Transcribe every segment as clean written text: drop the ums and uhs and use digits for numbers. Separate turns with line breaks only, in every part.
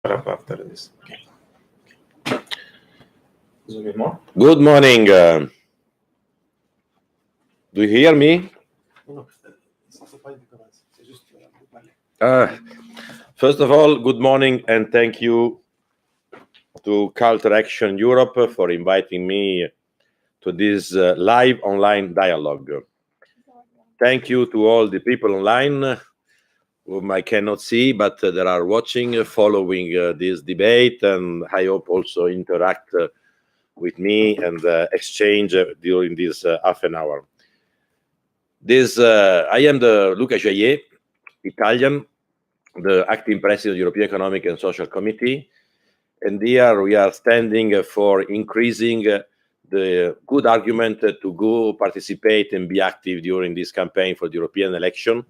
After this. Okay.
Good morning. Do you hear me? First of all, good morning and thank you to Culture Action Europe for inviting me to this live online dialogue. Thank you to all the people online whom I cannot see, but that are watching, following this debate, and I hope also interact with me and exchange during this half an hour. I am the Luca Jahier, Italian, the acting president of the European Economic and Social Committee, and here we are standing for increasing the good argument to go participate and be active during this campaign for the European election.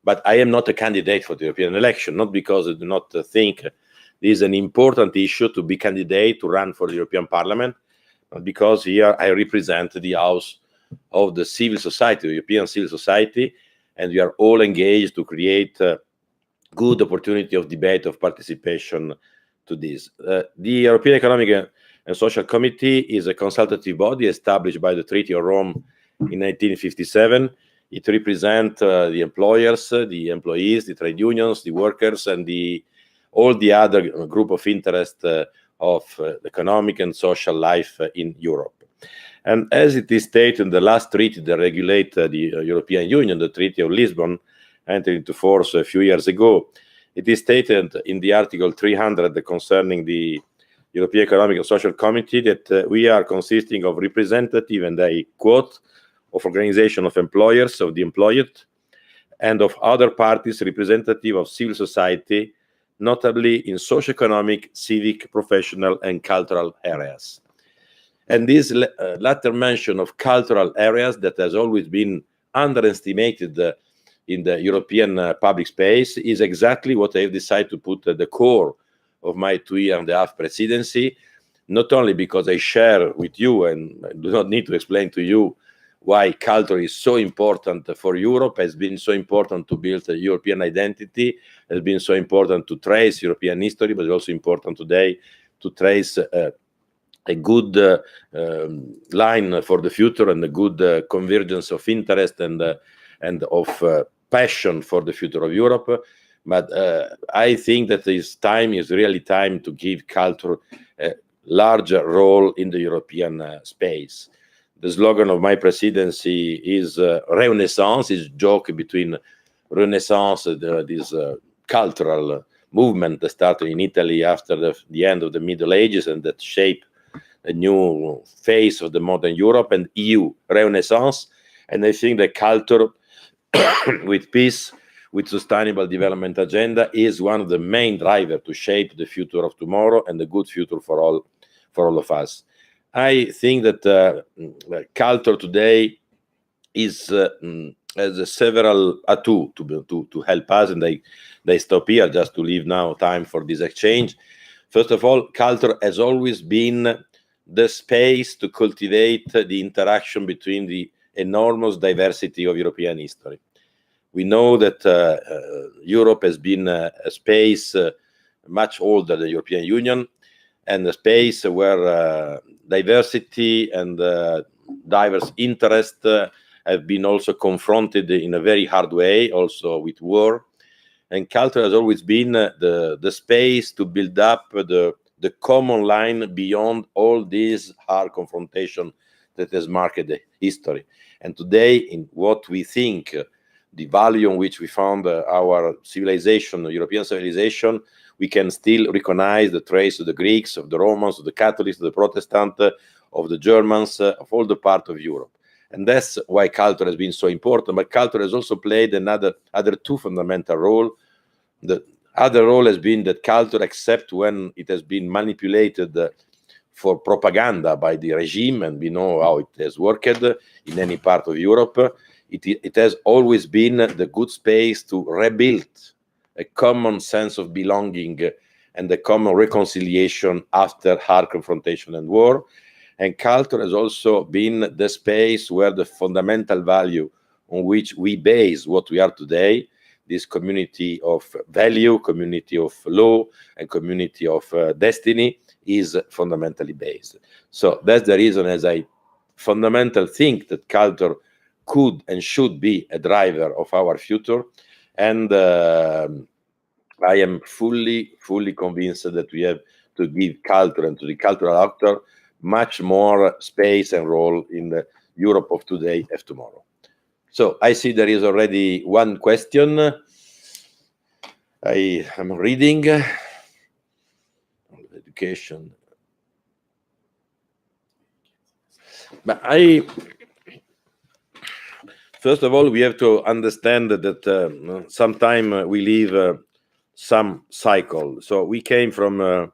But I am not a candidate for the European election, not because I do not think this is an important issue to be candidate to run for the European Parliament, but because here I represent the house of the civil society, the European civil society, and we are all engaged to create a good opportunity of debate, of participation to this. The European Economic and Social Committee is a consultative body established by the Treaty of Rome in 1957. It represents the employers, the employees, the trade unions, the workers, and all the other group of interest of economic and social life in Europe. And as it is stated in the last treaty that regulates the European Union, the Treaty of Lisbon, entered into force a few years ago, it is stated in the Article 300 concerning the European Economic and Social Committee that we are consisting of representative, and I quote, of organization of employers, of the employed, and of other parties representative of civil society, notably in socio-economic, civic, professional, and cultural areas. And this latter mention of cultural areas that has always been underestimated in the European public space is exactly what I have decided to put at the core of my 2.5-year presidency, not only because I share with you and I do not need to explain to you why culture is so important for Europe, has been so important to build a European identity, has been so important to trace European history, but it's also important today to trace a good line for the future and a good convergence of interest and of passion for the future of Europe. But I think that this time is really time to give culture a larger role in the European space. The slogan of my presidency is Renaissance, is a joke between Renaissance, this cultural movement that started in Italy after the end of the Middle Ages and that shaped a new phase of the modern Europe, and EU, Renaissance. And I think that culture with peace, with sustainable development agenda is one of the main drivers to shape the future of tomorrow and the good future for all of us. I think that culture today is has several atouts to help us, and they stop here just to leave now time for this exchange. First of all, culture has always been the space to cultivate the interaction between the enormous diversity of European history. We know that Europe has been a space much older than the European Union, and a space where diversity and diverse interests have been also confronted in a very hard way, also with war. And culture has always been the space to build up the common line beyond all this hard confrontation that has marked the history. And today, in what we think, the value on which we found our civilization, European civilization, we can still recognize the trace of the Greeks, of the Romans, of the Catholics, of the Protestants, of the Germans, of all the part of Europe. And that's why culture has been so important. But culture has also played other two fundamental roles. The other role has been that culture, except when it has been manipulated for propaganda by the regime, and we know how it has worked in any part of Europe, it has always been the good space to rebuild a common sense of belonging and a common reconciliation after hard confrontation and war. And culture has also been the space where the fundamental value on which we base what we are today, this community of value, community of law, and community of destiny is fundamentally based. So that's the reason, as I fundamentally think that culture could and should be a driver of our future. And I am fully convinced that we have to give culture and to the cultural actor much more space and role in the Europe of today and tomorrow. So I see there is already one question. I am reading. Education. But first of all, we have to understand that sometime we live some cycle. So we came from a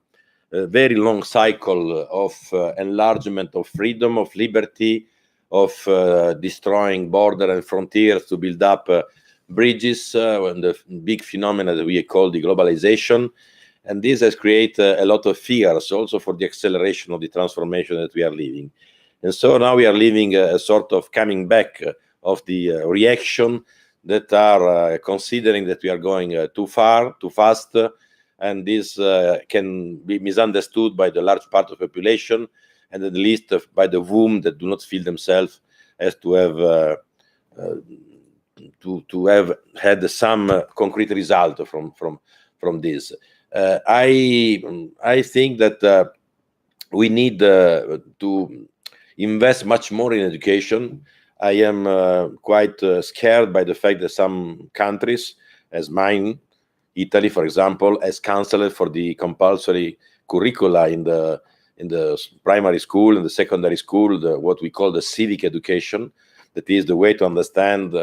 very long cycle of enlargement of freedom, of liberty, of destroying border and frontiers to build up bridges and the big phenomena that we call the globalization. And this has created a lot of fears also for the acceleration of the transformation that we are living. And so now we are living a sort of coming back of the reaction that are considering that we are going too far, too fast, and this can be misunderstood by the large part of the population, and at least by the whom that do not feel themselves as to have had some concrete result from this. I think that we need to invest much more in education. I am quite scared by the fact that some countries, as mine, Italy, for example, has cancelled for the compulsory curricula in the primary school and the secondary school, what we call the civic education. That is the way to understand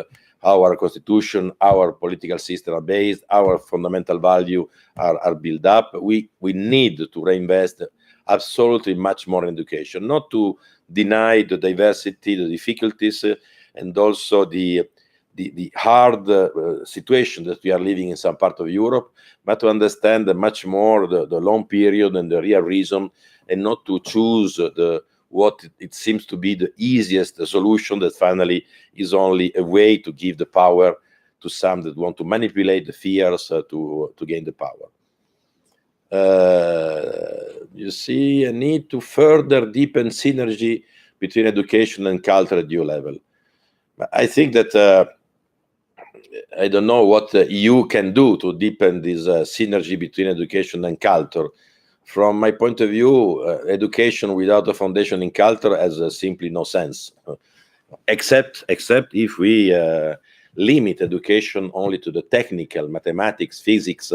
how our constitution, our political system are based, our fundamental value are built up. We need to reinvest absolutely much more in education, not to deny the diversity, the difficulties, and also the hard situation that we are living in some part of Europe, but to understand much more the long period and the real reason, and not to choose what it seems to be the easiest solution that finally is only a way to give the power to some that want to manipulate the fears to gain the power. You see a need to further deepen synergy between education and culture at EU level. I think that I don't know what the EU can do to deepen this synergy between education and culture. From my point of view, education without a foundation in culture has simply no sense, except if we limit education only to the technical, mathematics, physics,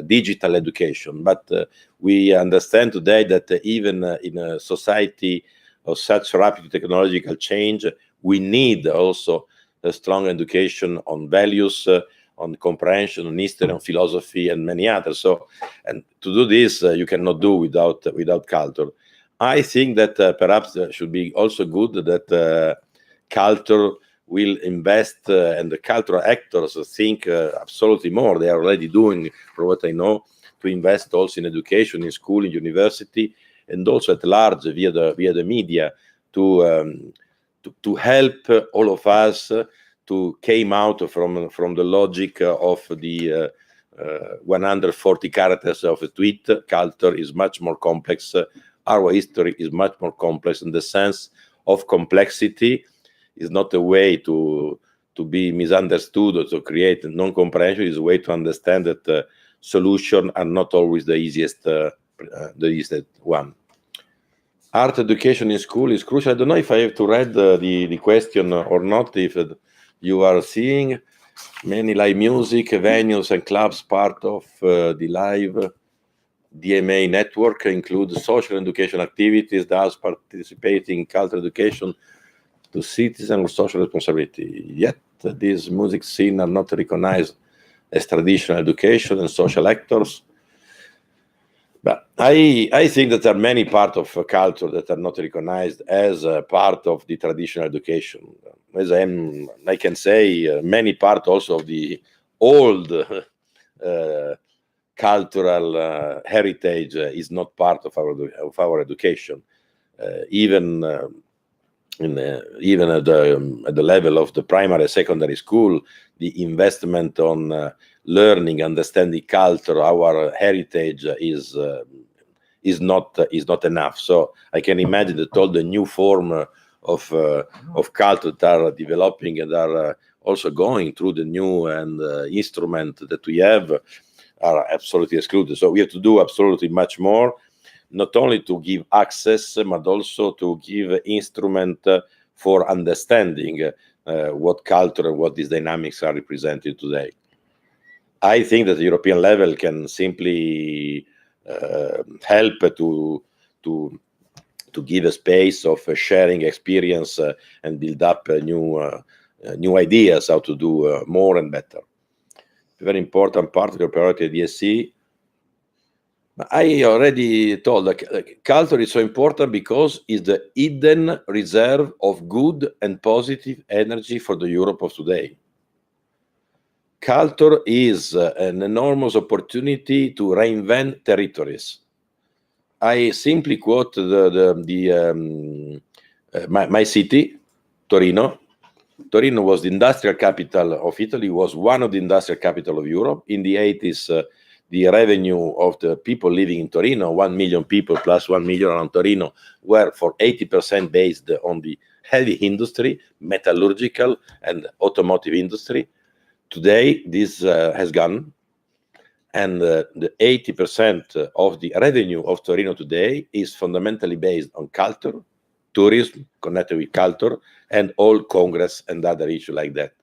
digital education. But we understand today that even in a society of such rapid technological change, we need also a strong education on values, on comprehension, on history, on philosophy, and many others. So, and to do this, you cannot do without culture. I think that perhaps it should be also good that culture will invest, and the cultural actors think absolutely more. They are already doing, for what I know, to invest also in education, in school, in university, and also at large via the media to help all of us to came out from the logic of the 140 characters of a tweet. Culture is much more complex. Our history is much more complex, in the sense of complexity is not a way to be misunderstood or to create non-comprehension. Is a way to understand that solutions are not always the easiest one. Art education in school is crucial. I don't know if I have to read the question or not. If you are seeing many live music venues and clubs part of the live DMA network include social education activities, thus participating in cultural education to citizens with social responsibility. Yet these music scenes are not recognized as traditional education and social actors. But I think that there are many parts of culture that are not recognized as a part of the traditional education. As I can say, many parts also of the old cultural heritage is not part of our education. Even even at the level of the primary, secondary school, the investment on learning, understanding culture, our heritage is not enough. So I can imagine that all the new form of culture that are developing and are also going through the new and instrument that we have are absolutely excluded. So we have to do absolutely much more, not only to give access, but also to give instrument for understanding what culture and what these dynamics are represented today. I think that the European level can simply help to give a space of sharing experience and build up new ideas how to do more and better. A very important part of your priority at EESC. I already told that culture is so important because it's the hidden reserve of good and positive energy for the Europe of today. Culture is an enormous opportunity to reinvent territories. I simply quote my city, Torino. Torino was the industrial capital of Italy, was one of the industrial capital of Europe. In the 80s, the revenue of the people living in Torino, 1 million people plus 1 million around Torino, were for 80% based on the heavy industry, metallurgical and automotive industry. Today, this has gone, and the 80% of the revenue of Torino today is fundamentally based on culture, tourism, connected with culture, and all congress and other issues like that.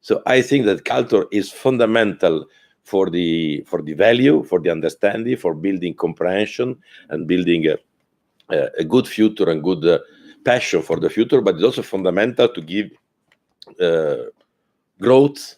So I think that culture is fundamental for the value, for the understanding, for building comprehension and building a good future and good passion for the future, but it's also fundamental to give growth,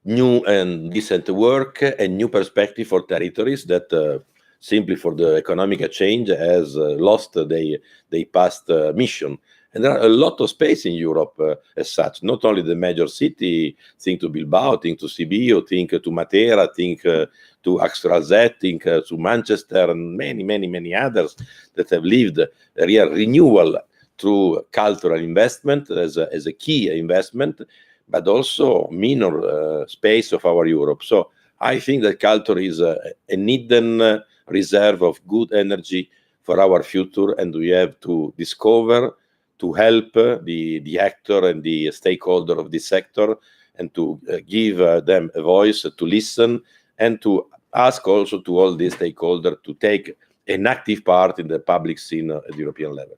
new and decent work, and new perspective for territories that simply for the economic change has lost their past mission. And there are a lot of space in Europe as such, not only the major city, think to Bilbao, think to Sibiu, think to Matera, think to Axtrazet, think to Manchester, and many others that have lived a real renewal through cultural investment as a key investment, but also minor space of our Europe. So I think that culture is a hidden reserve of good energy for our future, and we have to discover, to help the actor and the stakeholder of this sector, and to give them a voice, to listen, and to ask also to all these stakeholders to take an active part in the public scene at the European level.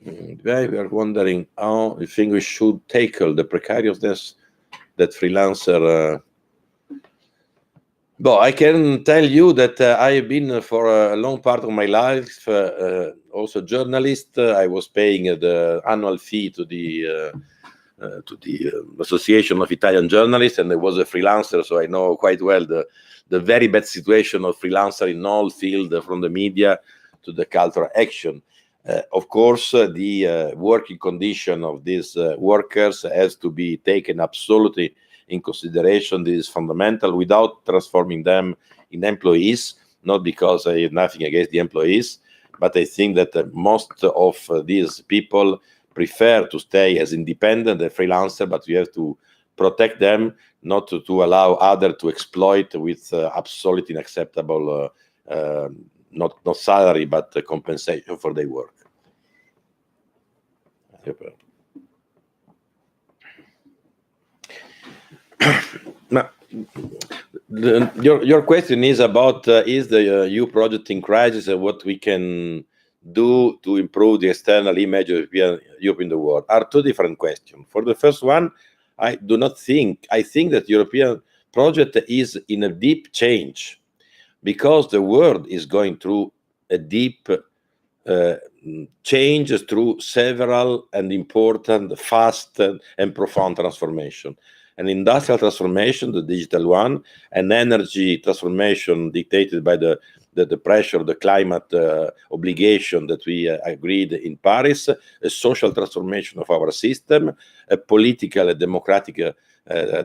We are wondering how you think we should tackle the precariousness that freelancer. But I can tell you that I have been for a long part of my life also journalist. I was paying the annual fee to the Association of Italian Journalists, and I was a freelancer, so I know quite well the very bad situation of freelancer in all fields, from the media to the cultural action. Of course, the working condition of these workers has to be taken absolutely in consideration. This is fundamental, without transforming them in employees, not because I have nothing against the employees, but I think that most of these people prefer to stay as independent, a freelancer, but we have to protect them, not to allow others to exploit with absolutely unacceptable not salary, but compensation for their work. Now, your question is about is the EU project in crisis and what we can do to improve the external image of Europe in the world. Are two different questions. For the first one, I think that European project is in a deep change, because the world is going through a deep change through several and important, fast and profound transformation. An industrial transformation, the digital one, an energy transformation dictated by the pressure of the climate obligation that we agreed in Paris, a social transformation of our system, a political and democratic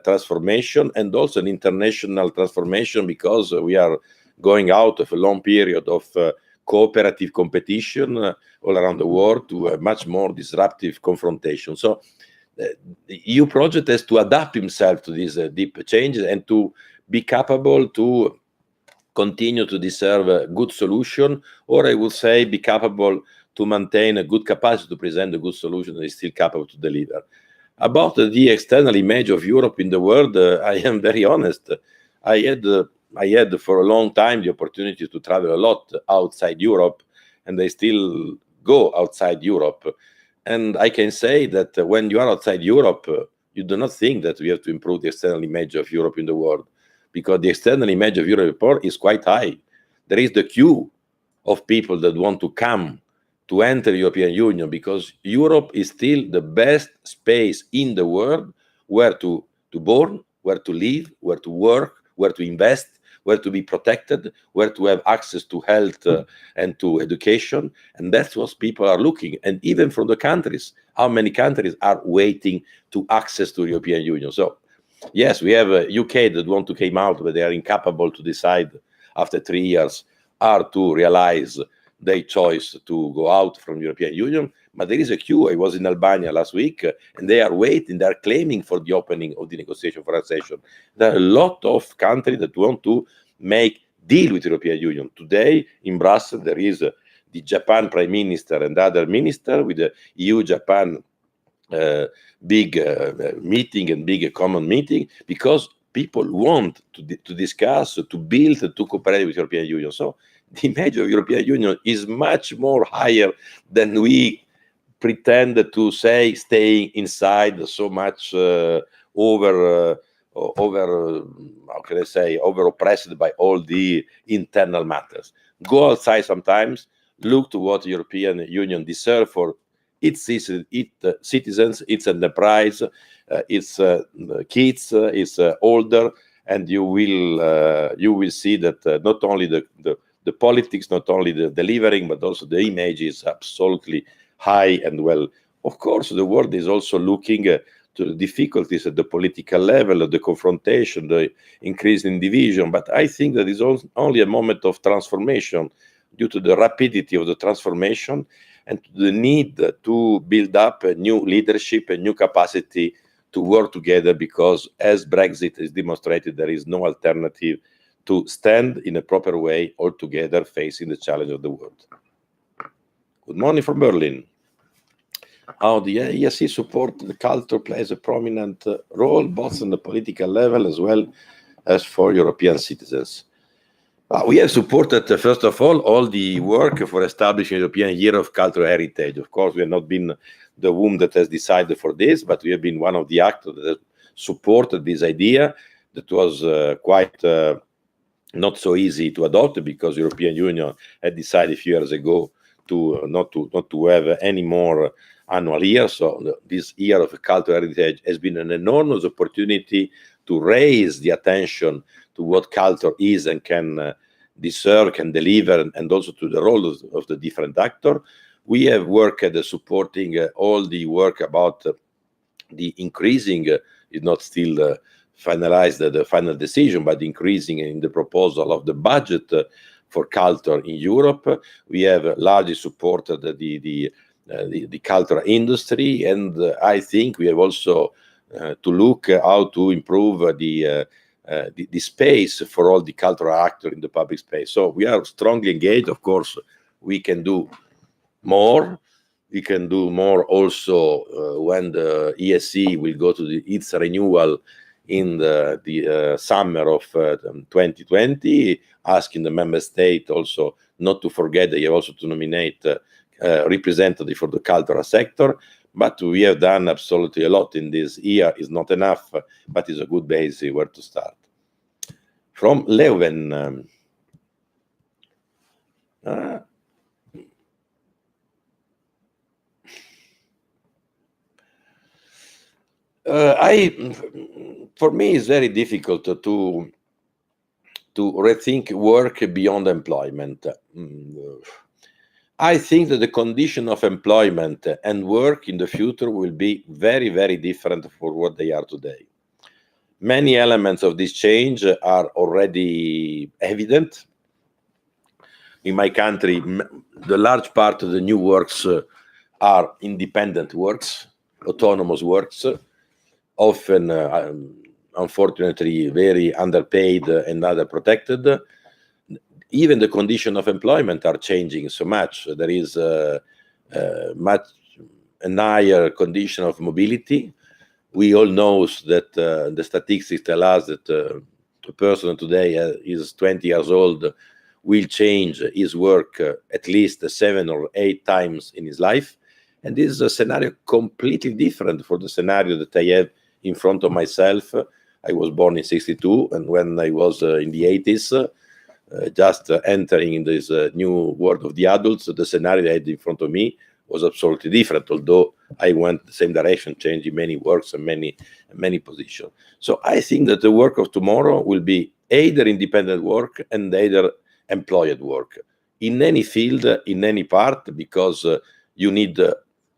transformation, and also an international transformation, because we are going out of a long period of cooperative competition all around the world to a much more disruptive confrontation. So the EU project has to adapt himself to these deep changes and to be capable to continue to deserve a good solution, or I would say be capable to maintain a good capacity to present a good solution that is still capable to deliver. About the external image of Europe in the world, I am very honest. I had for a long time the opportunity to travel a lot outside Europe, and I still go outside Europe. And I can say that when you are outside Europe, you do not think that we have to improve the external image of Europe in the world, because the external image of Europe is quite high. There is the queue of people that want to come to enter the European Union, because Europe is still the best space in the world where to born, where to live, where to work, where to invest, where to be protected, where to have access to health and to education. And that's what people are looking. And even from the countries, how many countries are waiting to access to the European Union? So yes, we have a UK that want to come out, but they are incapable to decide after 3 years how to realize their choice to go out from the European Union. But there is a queue. I was in Albania last week, and they are waiting, they are claiming for the opening of the negotiation for accession. There are a lot of countries that want to make deal with the European Union. Today in Brussels, there is the Japan Prime Minister and other minister with the EU-Japan big meeting and big common meeting, because people want to discuss, to build, to cooperate with the European Union. So the image of the European Union is much more higher than we pretend to say, staying inside so much over how can I say, over oppressed by all the internal matters. Go outside sometimes, look to what the European Union deserves for its citizens, its enterprise, its kids, its older, and you will see that not only the politics, not only the delivering, but also the image is absolutely high and well. Of course, the world is also looking to the difficulties at the political level, the confrontation, the increase in division. But I think that is only a moment of transformation due to the rapidity of the transformation and to the need to build up a new leadership, a new capacity to work together, because as Brexit has demonstrated, there is no alternative to stand in a proper way all together facing the challenge of the world. Good morning from Berlin. How the EESC support the culture plays a prominent role, both on the political level as well as for European citizens. We have supported, first of all the work for establishing European Year of Cultural Heritage. Of course, we have not been the womb that has decided for this, but we have been one of the actors that have supported this idea that was quite not so easy to adopt, because the European Union had decided a few years ago to not to have any more annual year. So this year of cultural heritage has been an enormous opportunity to raise the attention to what culture is and can deserve, can deliver, and also to the role of the different actors. We have worked at supporting all the work about the increasing, is not still finalized the final decision, but increasing in the proposal of the budget for culture in Europe. We have largely supported the cultural industry, and I think we have also to look how to improve the space for all the cultural actors in the public space. So we are strongly engaged. Of course, we can do more. We can do more also when the EESC will go to its renewal in the summer of 2020, asking the member state also not to forget that you have also to nominate representative for the cultural sector. But we have done absolutely a lot in this year. It's not enough, but it's a good base where to start. From Leuven. For me, it's very difficult to rethink work beyond employment. I think that the condition of employment and work in the future will be very, very different for what they are today. Many elements of this change are already evident. in my country, the large part of the new works are independent works, autonomous works, often, unfortunately, very underpaid and underprotected. Even the condition of employment are changing so much. There is much a higher condition of mobility. We all know that the statistics tell us that a person today is 20 years old will change his work at least 7 or 8 times in his life. And this is a scenario completely different for the scenario that I have in front of myself. I was born in 62, and when I was in the 80s, just entering in this new world of the adults, the scenario I had in front of me was absolutely different, although I went the same direction, changing many works and many positions. So I think that the work of tomorrow will be either independent work and either employed work in any field, in any part, because you need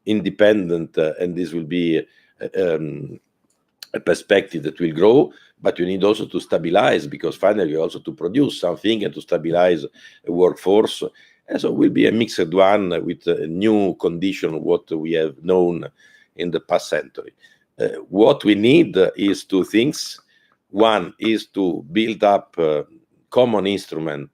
independent, and this will be a perspective that will grow, but you need also to stabilize, because finally also to produce something and to stabilize a workforce. And so it will be a mixed one with a new condition, what we have known in the past century. What we need is 2 things. One is to build up a common instrument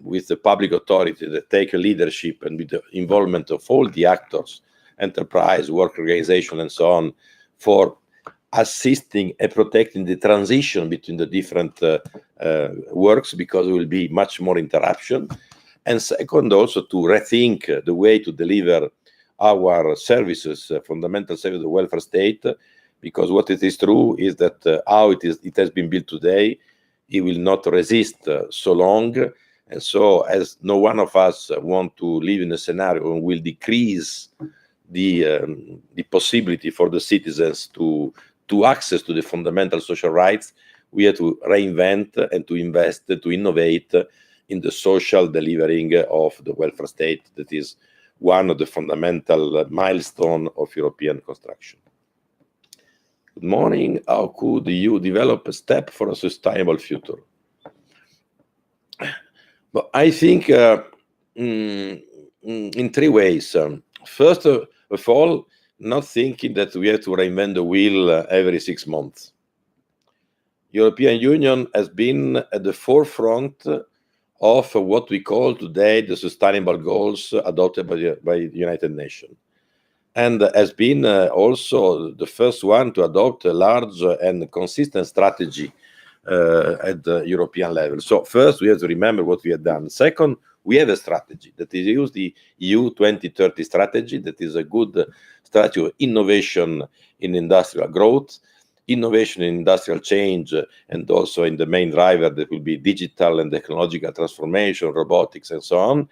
with the public authority that take a leadership, and with the involvement of all the actors, enterprise, work organization, and so on, for assisting and protecting the transition between the different works, because there will be much more interruption. And second, also to rethink the way to deliver our services, fundamental service of the welfare state, because what it is true is that how it has been built today, it will not resist so long. And so, as no one of us want to live in a scenario and will decrease the possibility for the citizens to access to the fundamental social rights, we have to reinvent and to invest, to innovate in the social delivering of the welfare state. That is one of the fundamental milestones of European construction. Good morning. How could you develop a step for a sustainable future? But I think in 3 ways. First of all, not thinking that we have to reinvent the wheel every 6 months. European Union has been at the forefront of what we call today the sustainable goals adopted by the United Nations, and has been also the first one to adopt a large and consistent strategy at the European level. So first, we have to remember what we have done. Second, we have a strategy that is the EU 2030 strategy, that is a good strategy of innovation in industrial growth, innovation in industrial change, and also in the main driver that will be digital and technological transformation, robotics, and so on.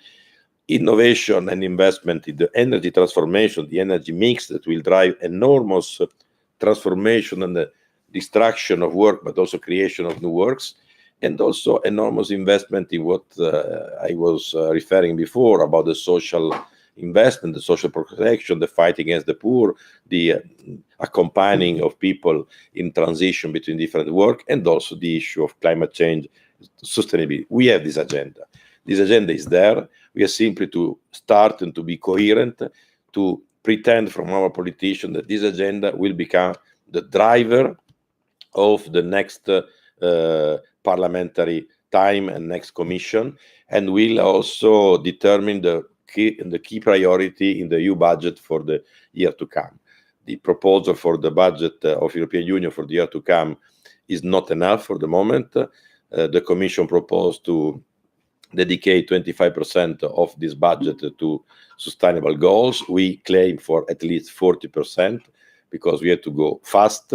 Innovation and investment in the energy transformation, the energy mix that will drive enormous transformation and the destruction of work, but also creation of new works, and also enormous investment in what I was referring before about the social investment, the social protection, the fight against the poor, the accompanying of people in transition between different work, and also the issue of climate change, sustainability. We have this agenda. This agenda is there. We are simply to start and to be coherent, to pretend from our politicians that this agenda will become the driver of the next parliamentary time and next commission, and will also determine the key priority in the EU budget for the year to come. The proposal for the budget of European Union for the year to come is not enough for the moment. The Commission proposed to dedicate 25% of this budget to sustainable goals. We claim for at least 40%, because we have to go fast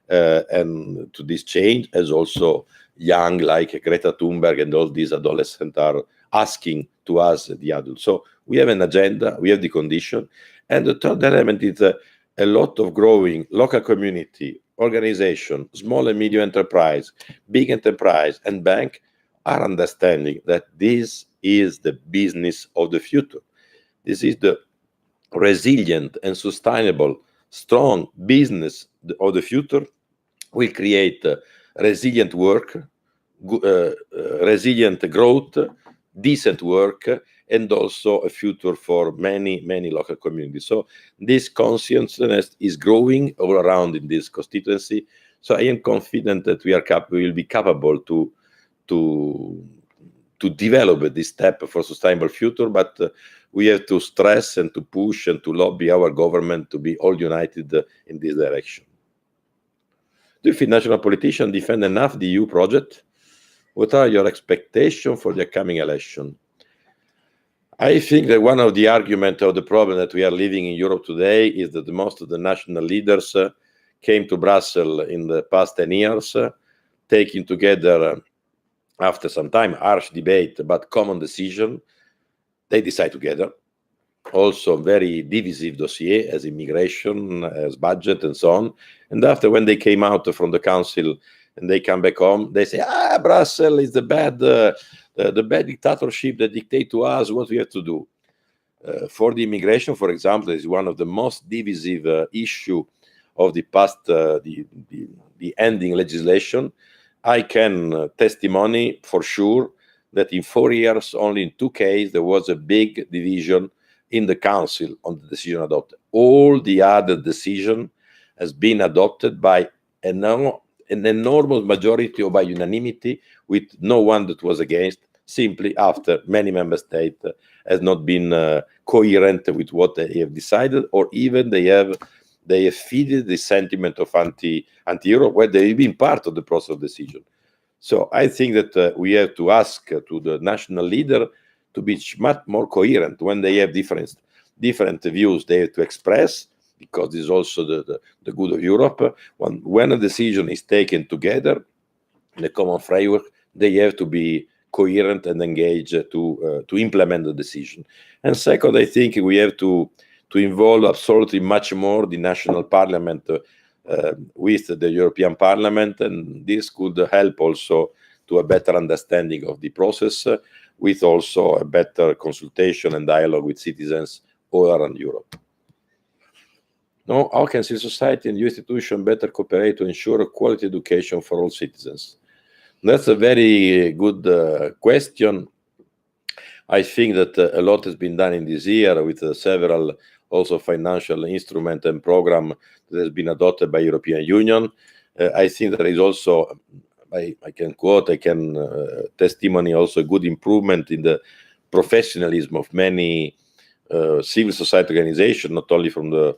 and to this change, as also young like Greta Thunberg and all these adolescents are asking to us, the adults. So we have an agenda, we have the condition. And the third element is a lot of growing local community, organization, small and medium enterprise, big enterprise, and bank are understanding that this is the business of the future. This is the resilient and sustainable, strong business of the future. Will create resilient work, resilient growth, decent work, and also a future for many, many local communities. So this consciousness is growing all around in this constituency. So I am confident that we will be capable to develop this step for sustainable future, but we have to stress and to push and to lobby our government to be all united in this direction. Do you think national politicians defend enough the EU project? What are your expectations for the upcoming election? I think that one of the arguments of the problem that we are living in Europe today is that most of the national leaders came to Brussels in the past 10 years, taking together, after some time, harsh debate, but common decision. They decide together. Also very divisive dossier as immigration, as budget, and so on. And after, when they came out from the council and they come back home, they say, Brussels is the bad dictatorship that dictate to us what we have to do. For the immigration, for example, is one of the most divisive issue of the past, the ending legislation. I can testimony for sure that in 4 years, only in 2 cases, there was a big division in the council on the decision adopted. All the other decision has been adopted by an enormous majority or by unanimity, with no one that was against, simply after many member states has not been coherent with what they have decided, or even they have feeded the sentiment of anti-Europe, where they've been part of the process of decision. So I think that we have to ask to the national leader to be much more coherent when they have different views. They have to express, because this is also the good of Europe. When a decision is taken together in a common framework, they have to be coherent and engaged to implement the decision. And second, I think we have to involve absolutely much more the national parliament with the European Parliament, and this could help also to a better understanding of the process, with also a better consultation and dialogue with citizens all around Europe. Now, how can civil society and institutions better cooperate to ensure quality education for all citizens? That's a very good question. I think that a lot has been done in this year with several also financial instrument and program that has been adopted by European Union. I think there is also, I can testimony also a good improvement in the professionalism of many civil society organizations, not only from the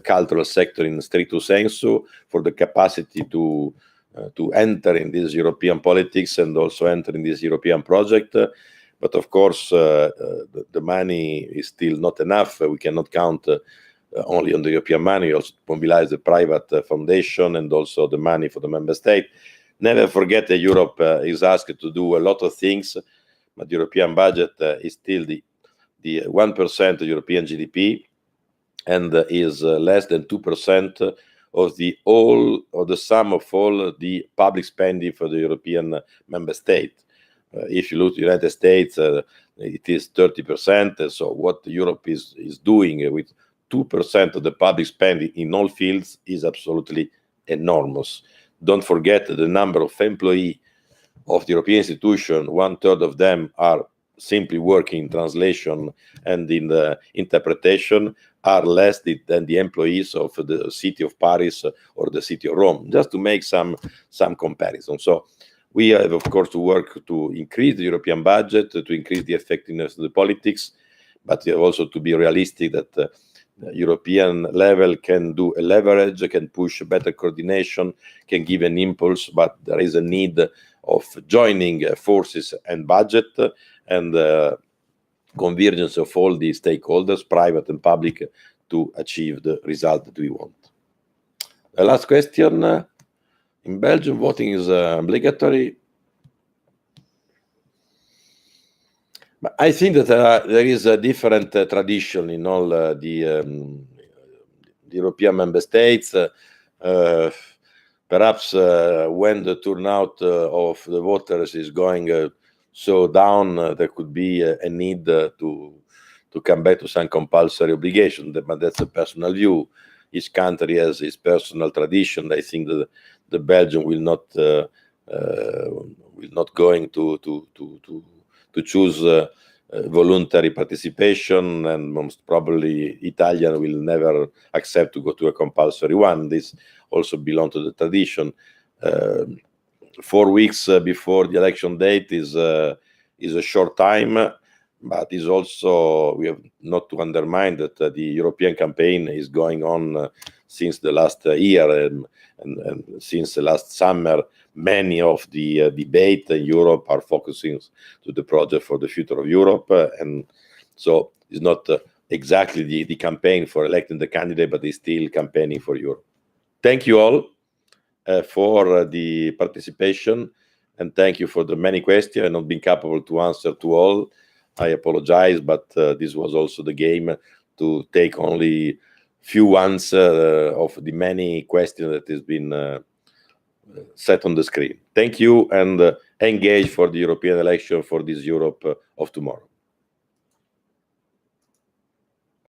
cultural sector in stricto sensu, for the capacity to enter in this European politics and also enter in this European project. But of course, the money is still not enough. We cannot count only on the European money. We also mobilize the private foundation and also the money for the member state. Never forget that Europe is asked to do a lot of things, but the European budget is still the 1% of European GDP, and is less than 2% of the sum of all the public spending for the European member state. If you look at the United States, it is 30%. So what Europe is doing with 2% of the public spending in all fields is absolutely enormous. Don't forget the number of employees of the European institution. 1/3 of them are simply working in translation and in the interpretation, are less than the employees of the city of Paris or the city of Rome, just to make some comparison. So we have, of course, to work to increase the European budget, to increase the effectiveness of the politics, but we have also to be realistic that the European level can do a leverage, can push better coordination, can give an impulse, but there is a need of joining forces and budget and convergence of all the stakeholders, private and public, to achieve the result that we want. The last question. In Belgium, voting is obligatory. But I think that there is a different tradition in all the European member states. Perhaps when the turnout of the voters is going so down, there could be a need to come back to some compulsory obligation. But that's a personal view. Each country has its personal tradition. I think that the Belgium will not going to choose voluntary participation, and most probably Italian will never accept to go to a compulsory one. This also belongs to the tradition. 4 weeks before the election date is a short time, but is also, we have not to undermine that the European campaign is going on since the last year, and since the last summer. Many of the debate in Europe are focusing to the project for the future of Europe, and so it's not exactly the campaign for electing the candidate, but it's still campaigning for Europe. Thank you all for the participation, and thank you for the many questions. I've not been capable to answer to all. I apologize, but this was also the game, to take only few ones of the many questions that has been set on the screen. Thank you, and engage for the European election for this Europe of tomorrow.